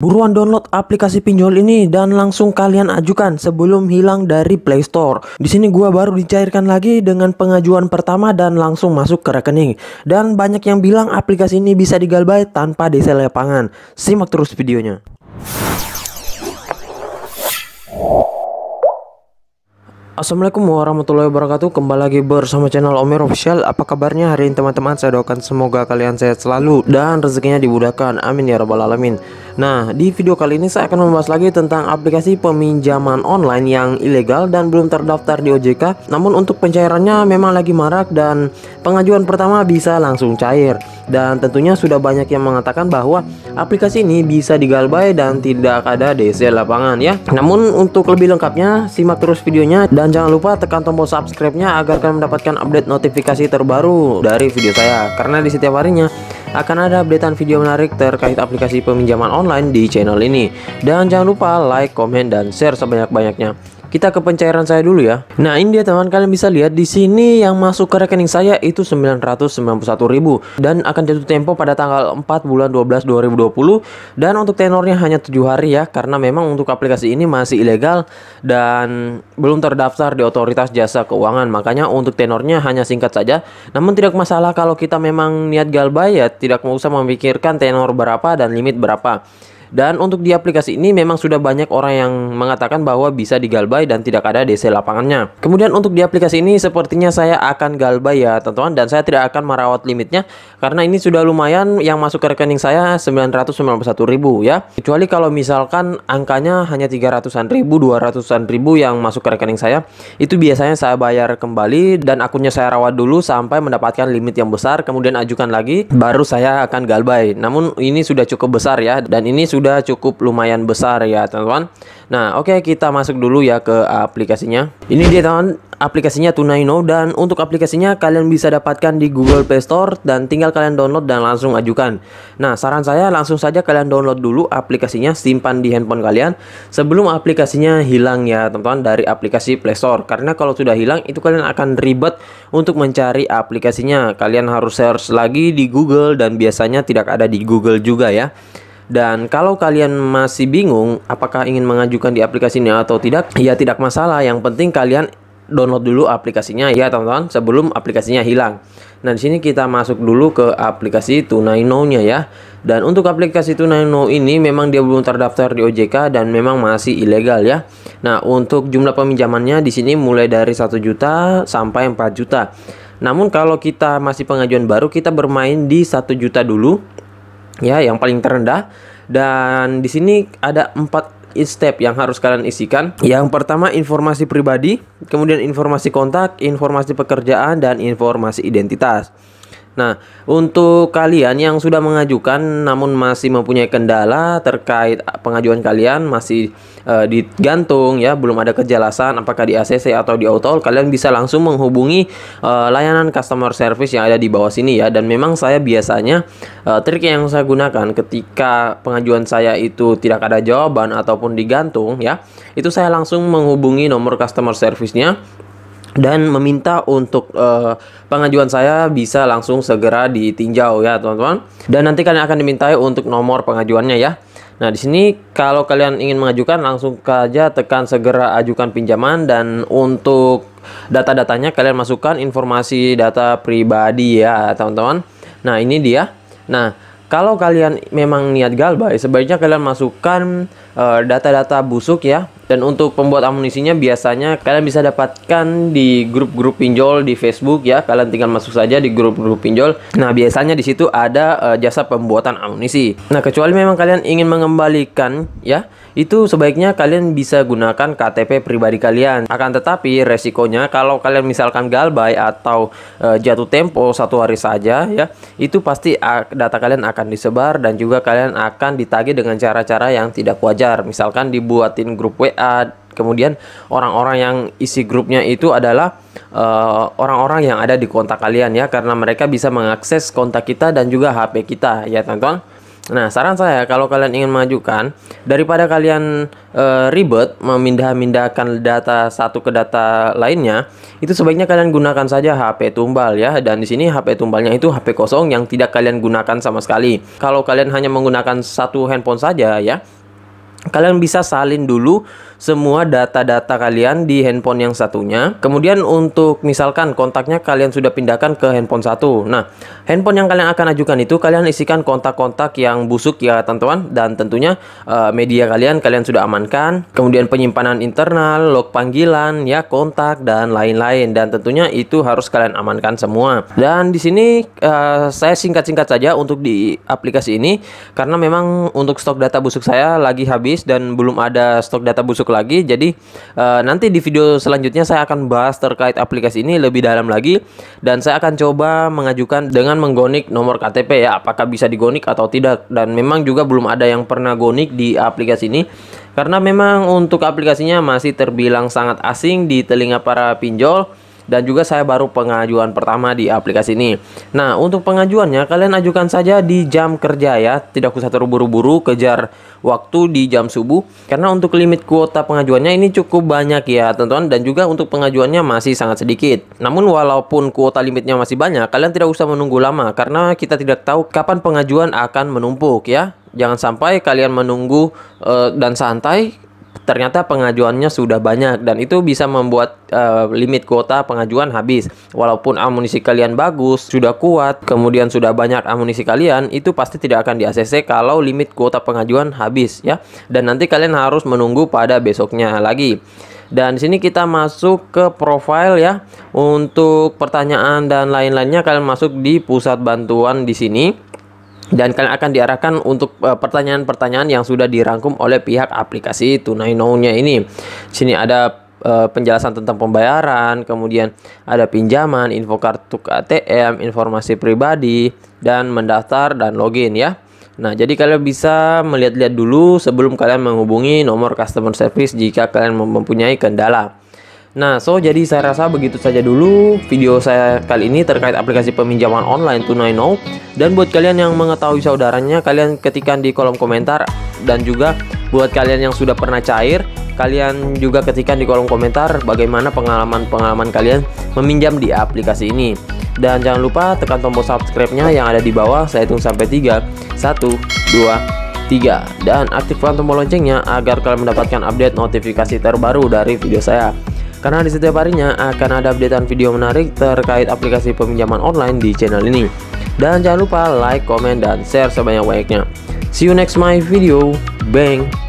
Buruan download aplikasi pinjol ini dan langsung kalian ajukan sebelum hilang dari Play Store. Di sini gua baru dicairkan lagi dengan pengajuan pertama dan langsung masuk ke rekening. Dan banyak yang bilang aplikasi ini bisa digalbay tanpa DC lapangan. Simak terus videonya. Assalamualaikum warahmatullahi wabarakatuh. Kembali lagi bersama channel Omer Official. Apa kabarnya hari ini teman-teman? Saya doakan semoga kalian sehat selalu dan rezekinya dimudahkan, amin ya rabbal alamin. Nah, di video kali ini saya akan membahas lagi tentang aplikasi peminjaman online yang ilegal dan belum terdaftar di OJK. Namun untuk pencairannya memang lagi marak dan pengajuan pertama bisa langsung cair. Dan tentunya sudah banyak yang mengatakan bahwa aplikasi ini bisa digalbay dan tidak ada DC lapangan ya. Namun untuk lebih lengkapnya simak terus videonya dan jangan lupa tekan tombol subscribe-nya agar kalian mendapatkan update notifikasi terbaru dari video saya. Karena di setiap harinya akan ada updatean video menarik terkait aplikasi peminjaman online di channel ini. Dan jangan lupa like, komen, dan share sebanyak-banyaknya. Kita ke pencairan saya dulu ya. Nah, ini dia teman, kalian bisa lihat di sini yang masuk ke rekening saya itu 991.000 dan akan jatuh tempo pada tanggal 4 bulan 12 2020 dan untuk tenornya hanya 7 hari ya, karena memang untuk aplikasi ini masih ilegal dan belum terdaftar di Otoritas Jasa Keuangan. Makanya untuk tenornya hanya singkat saja. Namun tidak masalah kalau kita memang niat galbay ya, tidak usah memikirkan tenor berapa dan limit berapa. Dan untuk di aplikasi ini memang sudah banyak orang yang mengatakan bahwa bisa digalbay dan tidak ada DC lapangannya. Kemudian untuk di aplikasi ini sepertinya saya akan galbay ya teman-teman, dan saya tidak akan merawat limitnya karena ini sudah lumayan yang masuk ke rekening saya 991.000 ya. Kecuali kalau misalkan angkanya hanya 300-an ribu, 200-an ribu yang masuk ke rekening saya, itu biasanya saya bayar kembali dan akunnya saya rawat dulu sampai mendapatkan limit yang besar, kemudian ajukan lagi baru saya akan galbay. Namun ini sudah cukup besar ya, dan ini sudah cukup lumayan besar ya teman-teman. Nah, oke, kita masuk dulu ya ke aplikasinya. Ini dia teman, aplikasinya Tunaino, dan untuk aplikasinya kalian bisa dapatkan di Google Play Store dan tinggal kalian download dan langsung ajukan. Nah, saran saya langsung saja kalian download dulu aplikasinya, simpan di handphone kalian sebelum aplikasinya hilang ya teman-teman dari aplikasi Play Store. Karena kalau sudah hilang itu kalian akan ribet untuk mencari aplikasinya. Kalian harus search lagi di Google dan biasanya tidak ada di Google juga ya. Dan kalau kalian masih bingung apakah ingin mengajukan di aplikasi ini atau tidak, ya tidak masalah. Yang penting kalian download dulu aplikasinya ya teman-teman sebelum aplikasinya hilang. Nah, di sini kita masuk dulu ke aplikasi Tunaino-nya ya. Dan untuk aplikasi Tunaino ini memang dia belum terdaftar di OJK dan memang masih ilegal ya. Nah, untuk jumlah peminjamannya di sini mulai dari 1 juta sampai 4 juta. Namun kalau kita masih pengajuan baru, kita bermain di 1 juta dulu. Ya, yang paling terendah. Dan di sini ada 4 step yang harus kalian isikan. Yang pertama informasi pribadi, kemudian informasi kontak, informasi pekerjaan, dan informasi identitas. Nah, untuk kalian yang sudah mengajukan namun masih mempunyai kendala terkait pengajuan kalian masih digantung ya, belum ada kejelasan apakah di ACC atau di Autol, kalian bisa langsung menghubungi layanan customer service yang ada di bawah sini ya. Dan memang saya biasanya trik yang saya gunakan ketika pengajuan saya itu tidak ada jawaban ataupun digantung ya, itu saya langsung menghubungi nomor customer service-nya dan meminta untuk pengajuan saya bisa langsung segera ditinjau ya teman-teman. Dan nanti kalian akan dimintai untuk nomor pengajuannya ya. Nah, di sini kalau kalian ingin mengajukan langsung saja tekan segera ajukan pinjaman, dan untuk data-datanya kalian masukkan informasi data pribadi ya teman-teman. Nah, ini dia. Nah, kalau kalian memang niat galbay, sebaiknya kalian masukkan data-data busuk ya. Dan untuk pembuat amunisinya biasanya kalian bisa dapatkan di grup-grup pinjol di Facebook ya. Kalian tinggal masuk saja di grup-grup pinjol. Nah, biasanya di situ ada jasa pembuatan amunisi. Nah, kecuali memang kalian ingin mengembalikan ya, itu sebaiknya kalian bisa gunakan KTP pribadi kalian. Akan tetapi resikonya kalau kalian misalkan galbay atau jatuh tempo 1 hari saja ya, itu pasti data kalian akan disebar dan juga kalian akan ditagih dengan cara-cara yang tidak wajar. Misalkan dibuatin grup WA, kemudian orang-orang yang isi grupnya itu adalah orang-orang yang ada di kontak kalian ya, karena mereka bisa mengakses kontak kita dan juga HP kita ya teman-teman. Nah, saran saya kalau kalian ingin mengajukan, daripada kalian ribet memindah-mindahkan data satu ke data lainnya, itu sebaiknya kalian gunakan saja HP tumbal ya. Dan di sini HP tumbalnya itu HP kosong yang tidak kalian gunakan sama sekali. Kalau kalian hanya menggunakan satu handphone saja ya, kalian bisa salin dulu semua data-data kalian di handphone yang satunya. Kemudian untuk misalkan kontaknya kalian sudah pindahkan ke handphone satu. Nah, handphone yang kalian akan ajukan itu kalian isikan kontak-kontak yang busuk ya teman-teman. Dan tentunya media kalian sudah amankan. Kemudian penyimpanan internal, log panggilan, ya kontak dan lain-lain. Dan tentunya itu harus kalian amankan semua. Dan di sini saya singkat-singkat saja untuk di aplikasi ini, karena memang untuk stok data busuk saya lagi habis dan belum ada stok data busuk lagi. Jadi nanti di video selanjutnya saya akan bahas terkait aplikasi ini lebih dalam lagi, dan saya akan coba mengajukan dengan menggonik nomor KTP ya, apakah bisa digonik atau tidak. Dan memang juga belum ada yang pernah gonik di aplikasi ini, karena memang untuk aplikasinya masih terbilang sangat asing di telinga para pinjol. Dan juga saya baru pengajuan pertama di aplikasi ini. Nah, untuk pengajuannya kalian ajukan saja di jam kerja ya, tidak usah terburu-buru kejar waktu di jam subuh, karena untuk limit kuota pengajuannya ini cukup banyak ya teman-teman, dan juga untuk pengajuannya masih sangat sedikit. Namun walaupun kuota limitnya masih banyak, kalian tidak usah menunggu lama, karena kita tidak tahu kapan pengajuan akan menumpuk ya. Jangan sampai kalian menunggu dan santai, ternyata pengajuannya sudah banyak, dan itu bisa membuat limit kuota pengajuan habis. Walaupun amunisi kalian bagus, sudah kuat, kemudian sudah banyak amunisi kalian, itu pasti tidak akan di ACC kalau limit kuota pengajuan habis ya. Dan nanti kalian harus menunggu pada besoknya lagi. Dan di sini kita masuk ke profile ya. Untuk pertanyaan dan lain-lainnya kalian masuk di pusat bantuan di sini. Dan kalian akan diarahkan untuk pertanyaan-pertanyaan yang sudah dirangkum oleh pihak aplikasi Tunai Now-nya ini. Sini ada penjelasan tentang pembayaran, kemudian ada pinjaman, info kartu ATM, informasi pribadi, dan mendaftar dan login ya. Nah, jadi kalian bisa melihat-lihat dulu sebelum kalian menghubungi nomor customer service jika kalian mempunyai kendala. Nah, jadi saya rasa begitu saja dulu video saya kali ini terkait aplikasi peminjaman online Tunai Now. Dan buat kalian yang mengetahui saudaranya, kalian ketikkan di kolom komentar. Dan juga buat kalian yang sudah pernah cair, kalian juga ketikkan di kolom komentar bagaimana pengalaman-pengalaman kalian meminjam di aplikasi ini. Dan jangan lupa tekan tombol subscribe-nya yang ada di bawah. Saya hitung sampai 3, 1, 2, 3. Dan aktifkan tombol loncengnya agar kalian mendapatkan update notifikasi terbaru dari video saya. Karena di setiap harinya akan ada updatean video menarik terkait aplikasi peminjaman online di channel ini. Dan jangan lupa like, comment, dan share sebanyak-banyaknya. See you next my video. Bang.